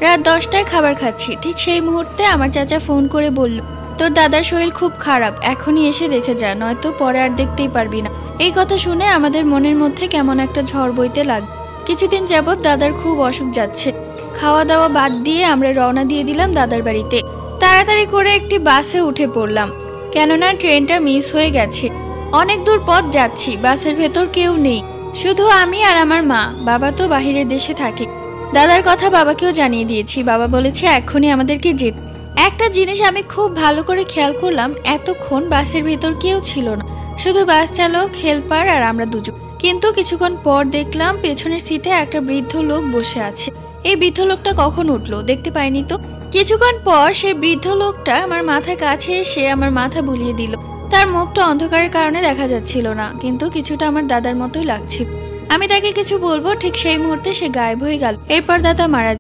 রাত 10টায় খাবার খাচ্ছি, ঠিক সেই মুহূর্তে আমার চাচা ফোন করে বলল, তোর দাদার শরীর খুব খারাপ, এখনই এসে দেখে যা, নয়তো পরে আর দেখতেই পারবি না। এই কথা শুনে আমাদের মনের মধ্যে কেমন একটা ঝড় বইতে লাগলো। কিছুদিন যাবৎ দাদার খুব অসুখ যাচ্ছে। খাওয়া দাওয়া বাদ দিয়ে আমরা রওনা দিয়ে দিলাম দাদার বাড়িতে। তাড়াতাড়ি করে একটি বাসে উঠে পড়লাম, কেননা ট্রেনটা মিস হয়ে গেছে। অনেক দূর পথ যাচ্ছি, বাসের ভেতর কেউ নেই, শুধু আমি আর আমার মা। বাবা তো বাহিরের দেশে থাকে। দাদার কথা বাবাকেও জানিয়ে দিয়েছি, বাবা বলেছে এক্ষুনি আমাদেরকে যেতে। একটা জিনিস আমি খুব ভালো করে খেয়াল করলাম, এতক্ষণ বাসের ভেতর কেউ ছিল না, শুধু বাস চালক, হেল্পার আর আমরা দুজন। কিন্তু কিছুক্ষণ পর দেখলাম পেছনের সিটে একটা বৃদ্ধ লোক বসে আছে। এই বৃদ্ধ লোকটা কখন উঠলো দেখতে পাইনি তো। কিছুক্ষণ পর সেই বৃদ্ধ লোকটা আমার মাথার কাছে এসে আমার মাথা বুলিয়ে দিল। তার মুখটা অন্ধকারের কারণে দেখা যাচ্ছিল না, কিন্তু কিছুটা আমার দাদার মতোই লাগছিল। আমি তাকে কিছু বলবো, ঠিক সেই মুহূর্তে সে গায়েব হয়ে গেল। এরপর দাদা মারা